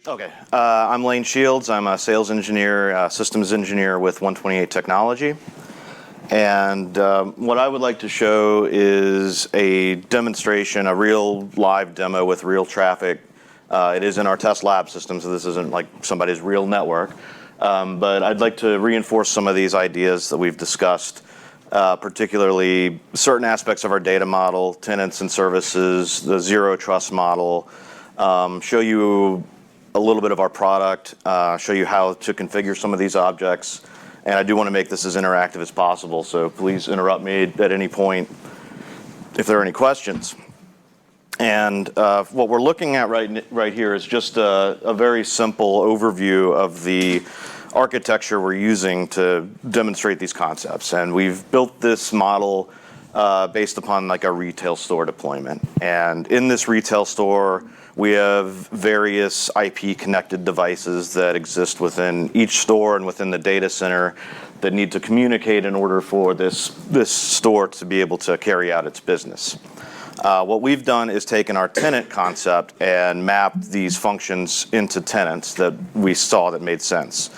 Okay, I'm Lane Shields. I'm a sales engineer, systems engineer with 128 Technology. And what I would like to show is a demonstration, a real live demo with real traffic. It is in our test lab system, so this isn't like somebody's real network. But I'd like to reinforce some of these ideas that we've discussed, particularly certain aspects of our data model, tenants and services, the zero trust model, show you a little bit of our product, show you how to configure some of these objects. And I do want to make this as interactive as possible, so please interrupt me at any point if there are any questions. And what we're looking at right here is just a very simple overview of the architecture we're using to demonstrate these concepts. And we've built this model based upon like a retail store deployment. And in this retail store, we have various IP connected devices that exist within each store and within the data center that need to communicate in order for this store to be able to carry out its business. What we've done is taken our tenant concept and mapped these functions into tenants that we saw that made sense.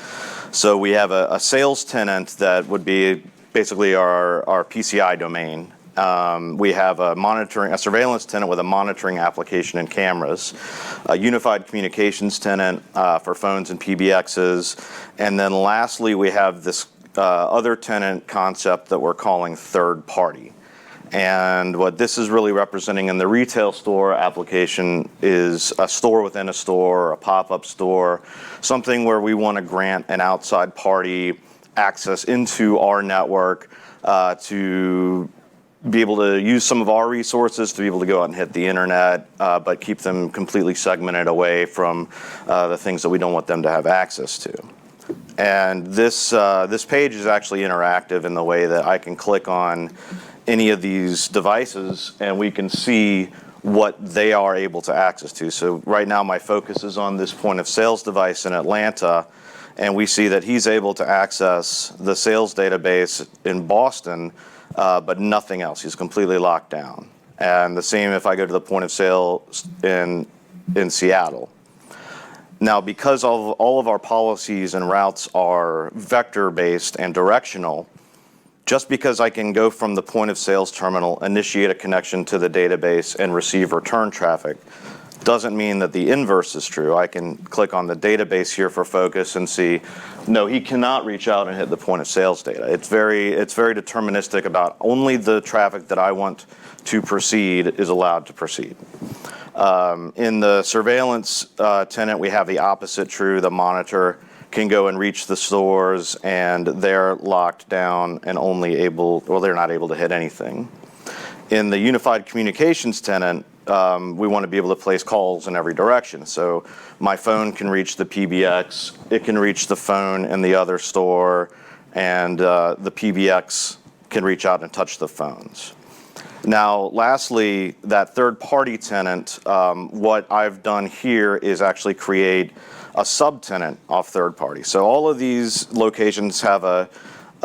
So we have a sales tenant that would be basically our PCI domain. We have a surveillance tenant with a monitoring application and cameras, a unified communications tenant for phones and PBXs, and then lastly we have this other tenant concept that we're calling third party. And what this is really representing in the retail store application is a store within a store, a pop-up store, something where we want to grant an outside party access into our network to be able to use some of our resources to be able to go out and hit the internet, but keep them completely segmented away from the things that we don't want them to have access to. And this page is actually interactive in the way that I can click on any of these devices and we can see what they are able to access to. So right now my focus is on this point of sales device in Atlanta, and we see that he's able to access the sales database in Boston, but nothing else. He's completely locked down. And the same if I go to the point of sale in Seattle. Now, because all of our policies and routes are vector-based and directional, just because I can go from the point of sales terminal, initiate a connection to the database, and receive return traffic, doesn't mean that the inverse is true. I can click on the database here for focus and see, no, he cannot reach out and hit the point of sales data. It's very deterministic about only the traffic that I want to proceed is allowed to proceed. In the surveillance tenant, we have the opposite true. The monitor can go and reach the stores and they're locked down and they're not able to hit anything. In the unified communications tenant, we want to be able to place calls in every direction. So my phone can reach the PBX, it can reach the phone in the other store, and the PBX can reach out and touch the phones. Now, lastly, that third-party tenant, what I've done here is actually create a subtenant off third-party. So all of these locations have a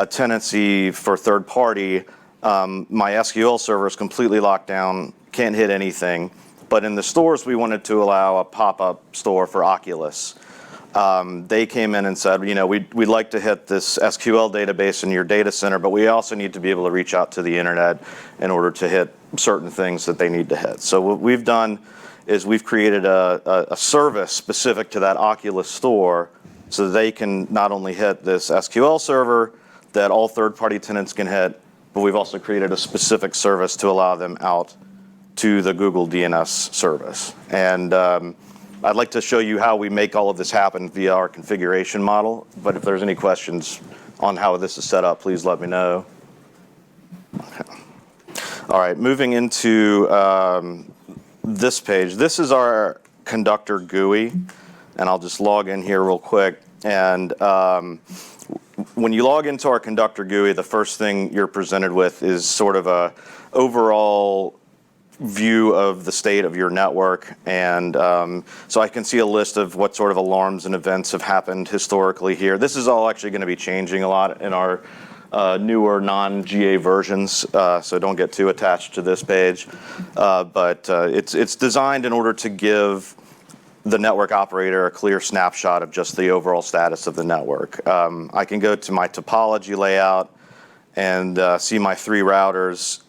tenancy for third-party. My SQL server is completely locked down, can't hit anything. But in the stores, we wanted to allow a pop-up store for Oculus. They came in and said, we'd like to hit this SQL database in your data center, but we also need to be able to reach out to the internet in order to hit certain things that they need to hit. So what we've done is we've created a service specific to that Oculus store so that they can not only hit this SQL server that all third-party tenants can hit, but we've also created a specific service to allow them out to the Google DNS service. And I'd like to show you how we make all of this happen via our configuration model, but if there's any questions on how this is set up, please let me know. Okay. All right, moving into this page. This is our Conductor GUI, and I'll just log in here real quick. And when you log into our Conductor GUI, the first thing you're presented with is sort of a overall view of the state of your network. And so I can see a list of what sort of alarms and events have happened historically here. This is all actually going to be changing a lot in our newer non-GA versions, so don't get too attached to this page. But it's designed in order to give the network operator a clear snapshot of just the overall status of the network. I can go to my topology layout and see my 3 routers,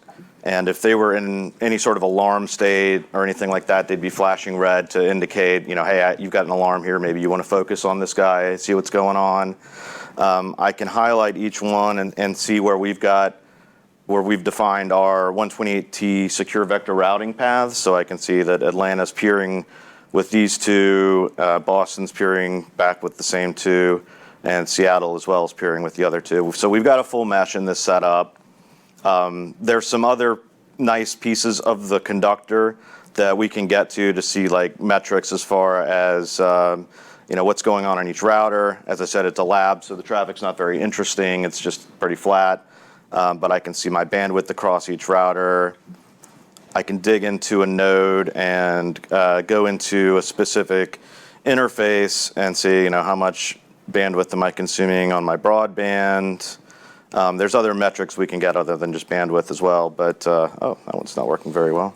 and if they were in any sort of alarm state or anything like that, they'd be flashing red to indicate, hey, you've got an alarm here, maybe you want to focus on this guy, see what's going on. I can highlight each one and see where we've defined our 128T secure vector routing paths, so I can see that Atlanta's peering with these 2, Boston's peering back with the same 2, and Seattle as well is peering with the other 2. So we've got a full mesh in this setup. There's some other nice pieces of the conductor that we can get to see like metrics as far as what's going on each router. As I said, it's a lab, so the traffic's not very interesting. It's just pretty flat. But I can see my bandwidth across each router. I can dig into a node and go into a specific interface and see, how much bandwidth am I consuming on my broadband. There's other metrics we can get other than just bandwidth as well, but oh, that one's not working very well.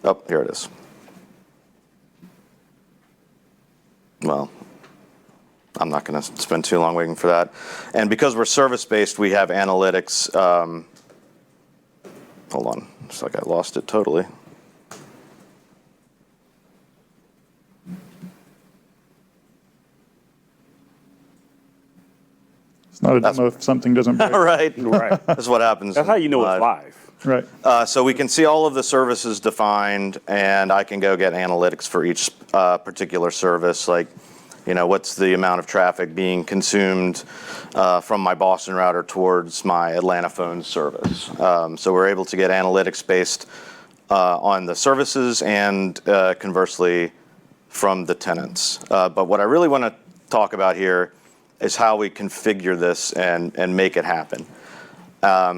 Oh, here it is. Well, I'm not going to spend too long waiting for that. And because we're service-based, we have analytics. Hold on, it's like I lost it totally. It's not a demo if something doesn't break. Right. Right. That's what happens. That's how you know it's live. Right. So we can see all of the services defined, and I can go get analytics for each particular service, like, what's the amount of traffic being consumed from my Boston router towards my Atlanta phone service. So we're able to get analytics based on the services and conversely from the tenants. But what I really want to talk about here is how we configure this and make it happen.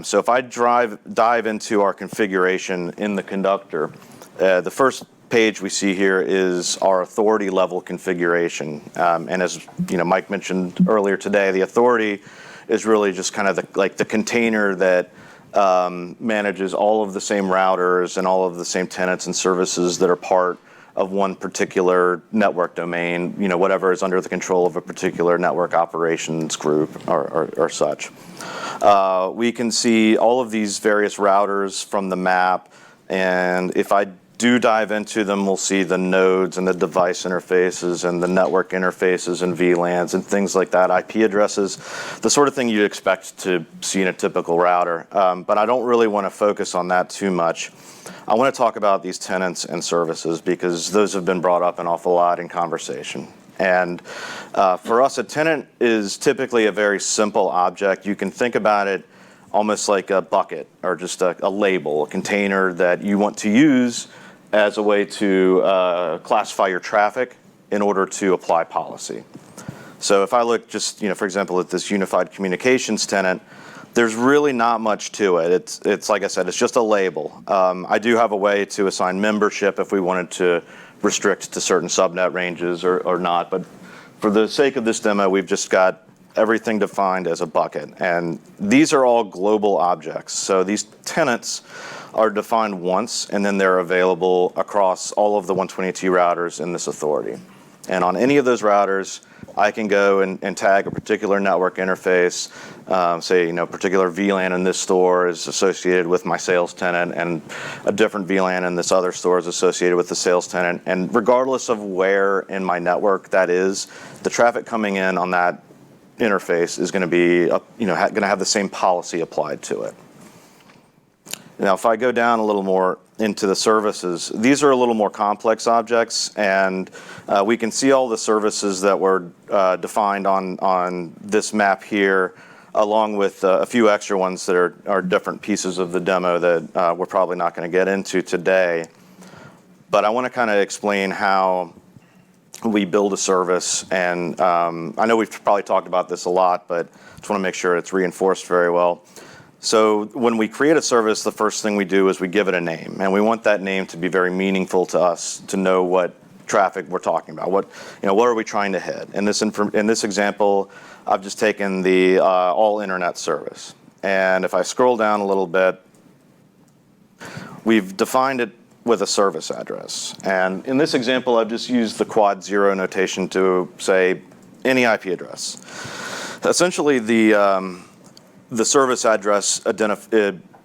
So if I dive into our configuration in the conductor, the first page we see here is our authority level configuration. And as Mike mentioned earlier today, the authority is really just kind of the container that manages all of the same routers and all of the same tenants and services that are part of one particular network domain, whatever is under the control of a particular network operations group or such. We can see all of these various routers from the map, and if I do dive into them, we'll see the nodes and the device interfaces and the network interfaces and VLANs and things like that, IP addresses, the sort of thing you'd expect to see in a typical router. But I don't really want to focus on that too much. I want to talk about these tenants and services because those have been brought up an awful lot in conversation. And for us, a tenant is typically a very simple object. You can think about it almost like a bucket or just a label, a container that you want to use as a way to classify your traffic in order to apply policy. So if I look just, for example, at this unified communications tenant, there's really not much to it. It's like I said, it's just a label. I do have a way to assign membership if we wanted to restrict to certain subnet ranges or not, but for the sake of this demo, we've just got everything defined as a bucket. And these are all global objects. So these tenants are defined once, and then they're available across all of the 128T routers in this authority. And on any of those routers, I can go and tag a particular network interface, say, particular VLAN in this store is associated with my sales tenant, and a different VLAN in this other store is associated with the sales tenant. And regardless of where in my network that is, the traffic coming in on that interface is going to be, going to have the same policy applied to it. Now, if I go down a little more into the services, these are a little more complex objects, and we can see all the services that were defined on this map here, along with a few extra ones that are different pieces of the demo that we're probably not going to get into today. But I want to kind of explain how we build a service, and I know we've probably talked about this a lot, but just want to make sure it's reinforced very well. So when we create a service, the first thing we do is we give it a name, and we want that name to be very meaningful to us to know what traffic we're talking about. What are we trying to hit? In this example, I've just taken the all internet service, and if I scroll down a little bit, we've defined it with a service address. And in this example, I've just used the quad 0 notation to say any IP address. Essentially, the service address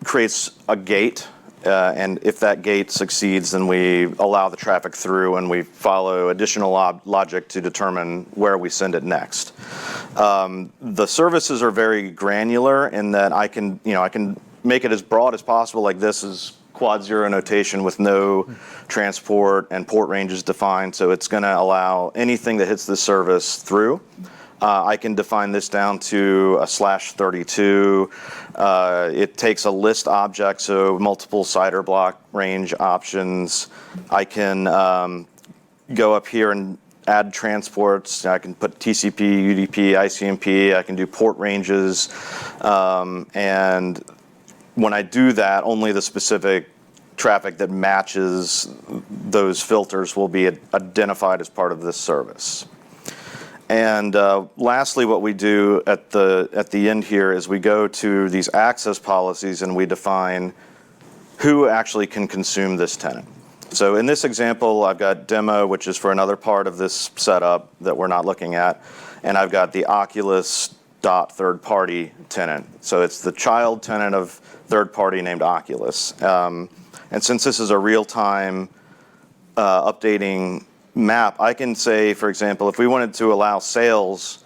creates a gate, and if that gate succeeds, then we allow the traffic through, and we follow additional logic to determine where we send it next. The services are very granular in that I can make it as broad as possible, like this is quad 0 notation with no transport and port ranges defined, so it's going to allow anything that hits this service through. I can define this down to a /32. It takes a list object, so multiple CIDR block range options. I can go up here and add transports. I can put TCP, UDP, ICMP. I can do port ranges. And when I do that, only the specific traffic that matches those filters will be identified as part of this service. And lastly, what we do at the end here is we go to these access policies and we define who actually can consume this tenant. So in this example, I've got demo, which is for another part of this setup that we're not looking at, and I've got the Oculus.third-party tenant. So it's the child tenant of third-party named Oculus. And since this is a real-time updating map, I can say, for example, if we wanted to allow sales,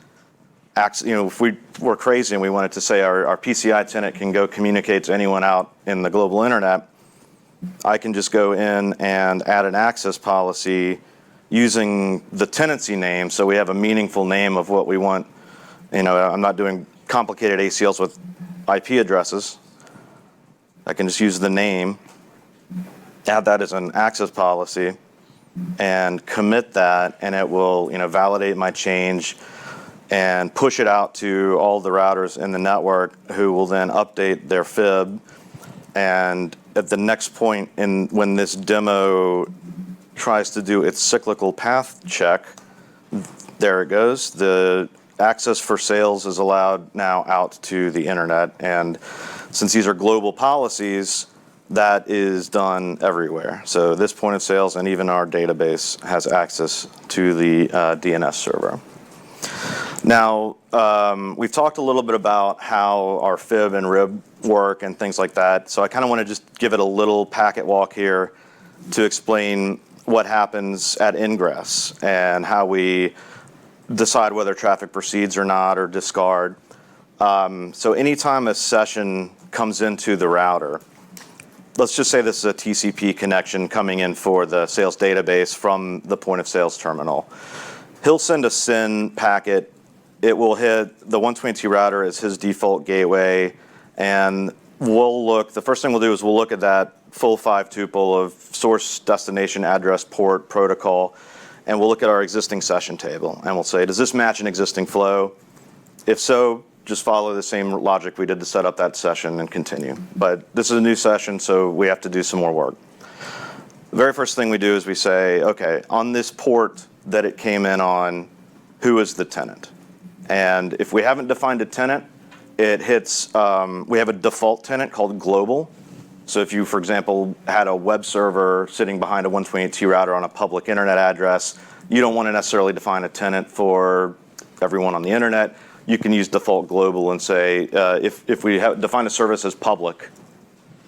if we were crazy and we wanted to say our PCI tenant can go communicate to anyone out in the global internet, I can just go in and add an access policy using the tenancy name, so we have a meaningful name of what we want. I'm not doing complicated ACLs with IP addresses. I can just use the name, add that as an access policy, and commit that, and it will validate my change and push it out to all the routers in the network, who will then update their FIB. And at the next point when this demo tries to do its cyclical path check, there it goes. The access for sales is allowed now out to the internet, and since these are global policies, that is done everywhere. So this point of sales and even our database has access to the DNS server. Now, we've talked a little bit about how our FIB and RIB work and things like that. So I kind of want to just give it a little packet walk here to explain what happens at ingress and how we decide whether traffic proceeds or not, or discard. So anytime a session comes into the router, let's just say this is a TCP connection coming in for the sales database from the point of sales terminal. He'll send a SYN packet. It will hit the 122 router as his default gateway, and the first thing we'll do is we'll look at that full 5-tuple of source, destination, address, port, protocol, and we'll look at our existing session table, and we'll say, does this match an existing flow? If so, just follow the same logic we did to set up that session and continue. But this is a new session, so we have to do some more work. The very first thing we do is we say, okay, on this port that it came in on, who is the tenant? And if we haven't defined a tenant, it hits, we have a default tenant called global. So if you, for example, had a web server sitting behind a 128T router on a public internet address, you don't want to necessarily define a tenant for everyone on the internet. You can use default global and say, if we define a service as public,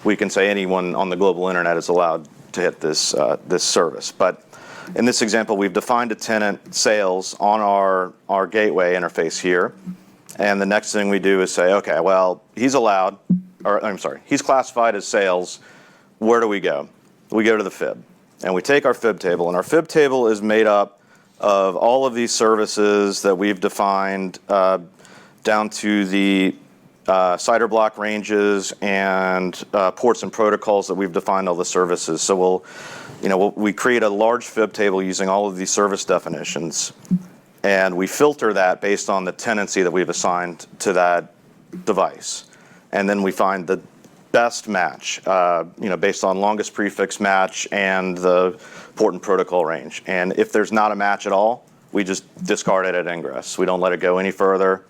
we can say anyone on the global internet is allowed to hit this service. But in this example, we've defined a tenant sales on our gateway interface here. And the next thing we do is say, okay, well, he's classified as sales. Where do we go? We go to the FIB. And we take our FIB table. And our FIB table is made up of all of these services that we've defined down to the CIDR block ranges and ports and protocols that we've defined all the services. So we create a large FIB table using all of these service definitions, and we filter that based on the tenancy that we've assigned to that device. And then we find the best match, based on longest prefix match and the port and protocol range. And if there's not a match at all, we just discard it at ingress. We don't let it go any further.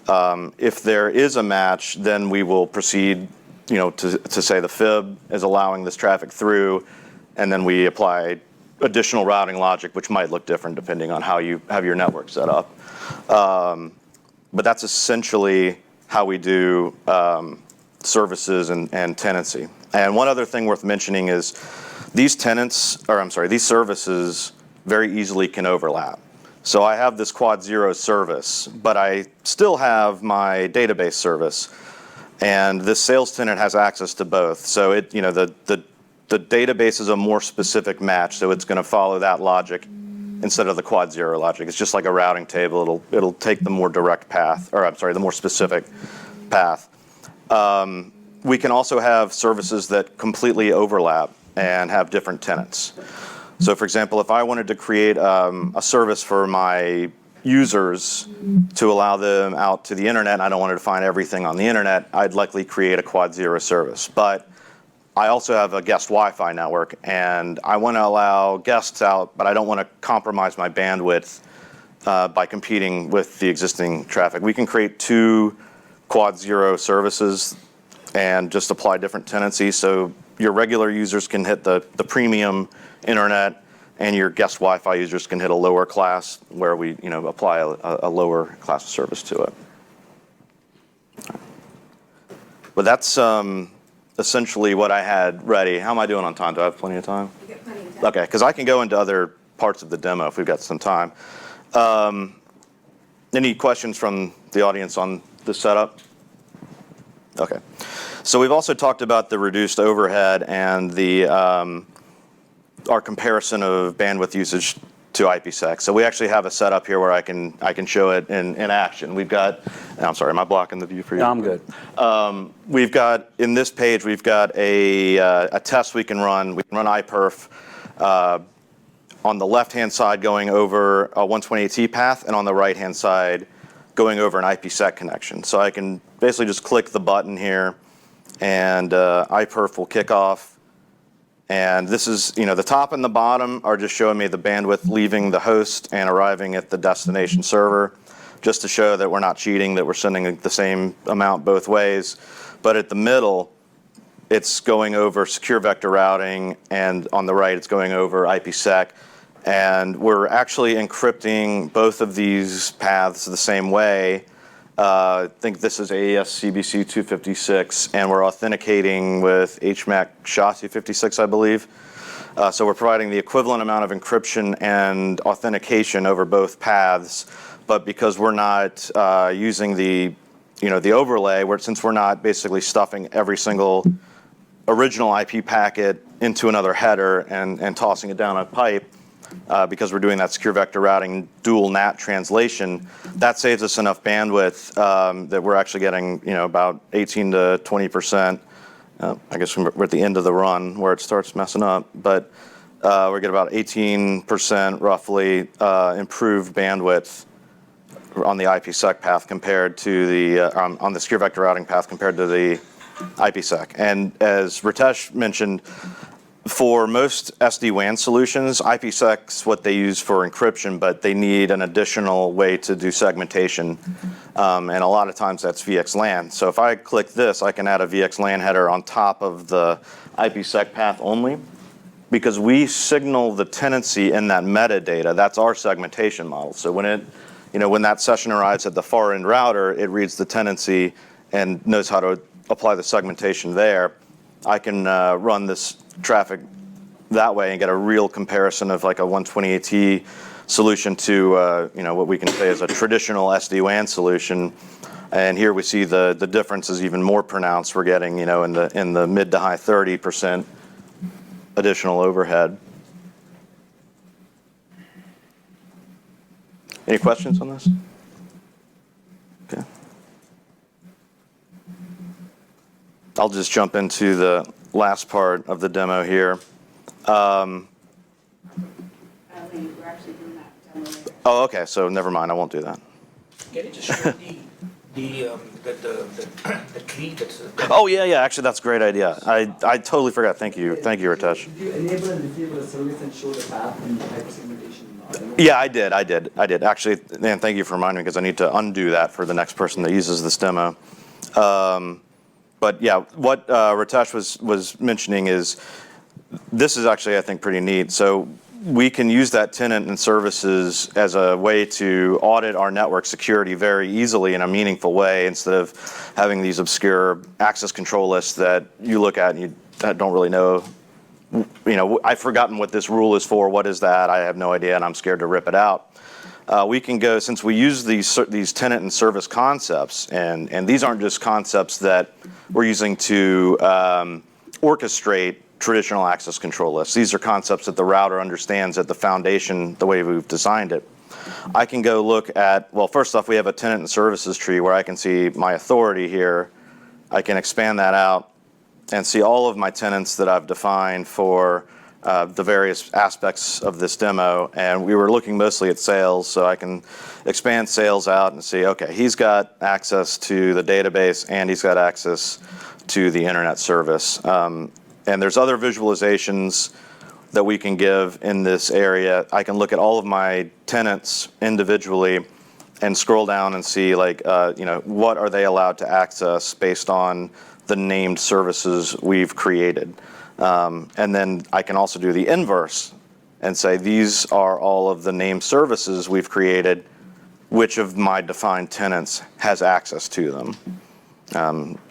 If there is a match, then we will proceed, to say the FIB is allowing this traffic through, and then we apply additional routing logic, which might look different depending on how you have your network set up. But that's essentially how we do services and tenancy. And one other thing worth mentioning is these these services very easily can overlap. So I have this quad zero service, but I still have my database service, and this sales tenant has access to both. So the database is a more specific match, so it's going to follow that logic instead of the quad zero logic. It's just like a routing table. It'll take the more direct path, the more specific path. We can also have services that completely overlap and have different tenants. So for example, if I wanted to create a service for my users to allow them out to the internet, and I don't want to find everything on the internet, I'd likely create a quad zero service. But I also have a guest Wi-Fi network, and I want to allow guests out, but I don't want to compromise my bandwidth by competing with the existing traffic. We can create 2 quad zero services and just apply different tenancies. So your regular users can hit the premium internet, and your guest Wi-Fi users can hit a lower class where we apply a lower class of service to it. But that's essentially what I had ready. How am I doing on time? Do I have plenty of time? You get plenty of time. Okay, because I can go into other parts of the demo if we've got some time. Any questions from the audience on the setup? Okay. So we've also talked about the reduced overhead and the our comparison of bandwidth usage to IPsec. So we actually have a setup here where I can show it in action. We've got, I'm sorry, am I blocking the view for you? No, I'm good. We've got, in this page, we've got a test we can run. We can run iPerf on the left-hand side going over a 128T path, and on the right-hand side going over an IPsec connection. So I can basically just click the button here, and iPerf will kick off. And this is, the top and the bottom are just showing me the bandwidth leaving the host and arriving at the destination server, just to show that we're not cheating, that we're sending the same amount both ways. But at the middle, it's going over secure vector routing, and on the right, it's going over IPsec. And we're actually encrypting both of these paths the same way. I think this is AES CBC 256, and we're authenticating with HMAC SHA-256, I believe. So we're providing the equivalent amount of encryption and authentication over both paths, but because we're not using the overlay, since we're not basically stuffing every single original IP packet into another header and tossing it down a pipe, because we're doing that secure vector routing dual NAT translation, that saves us enough bandwidth that we're actually getting about 18 to 20%. I guess we're at the end of the run where it starts messing up, but we get about 18% roughly improved bandwidth on the IPsec path compared to the on the secure vector routing path compared to the IPsec. And as Ritesh mentioned, for most SD-WAN solutions, IPsec's what they use for encryption, but they need an additional way to do segmentation. And a lot of times that's VXLAN. So if I click this, I can add a VXLAN header on top of the IPsec path only, because we signal the tenancy in that metadata. That's our segmentation model. So when that session arrives at the far end router, it reads the tenancy and knows how to apply the segmentation there. I can run this traffic that way and get a real comparison of like a 128T solution to what we can say is a traditional SD-WAN solution. And here we see the difference is even more pronounced. We're getting in the mid to high 30% additional overhead. Any questions on this? Okay. I'll just jump into the last part of the demo here. We're actually doing that demo later. Oh, okay. So never mind. I won't do that. Can you just show the tree that's... Oh, yeah. Actually, that's a great idea. I totally forgot. Thank you, Ritesh. Did you enable and disable the service and show the path in the hypersegmentation? Yeah, I did. Actually, and thank you for reminding me, because I need to undo that for the next person that uses this demo. But yeah, what Ritesh was mentioning is this is actually, I think, pretty neat. So we can use that tenant and services as a way to audit our network security very easily in a meaningful way, instead of having these obscure access control lists that you look at and you don't really know. I've forgotten what this rule is for. What is that? I have no idea, and I'm scared to rip it out. We can go, since we use these tenant and service concepts, and these aren't just concepts that we're using to orchestrate traditional access control lists. These are concepts that the router understands at the foundation, the way we've designed it. I can go look at, well, first off, we have a tenant and services tree where I can see my authority here. I can expand that out and see all of my tenants that I've defined for the various aspects of this demo. And we were looking mostly at sales, so I can expand sales out and see, okay, he's got access to the database and he's got access to the internet service. And there's other visualizations that we can give in this area. I can look at all of my tenants individually and scroll down and see, like, what are they allowed to access based on the named services we've created. And then I can also do the inverse and say, these are all of the named services we've created. Which of my defined tenants has access to them?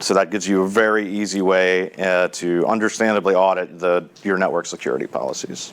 So that gives you a very easy way to understandably audit your network security policies.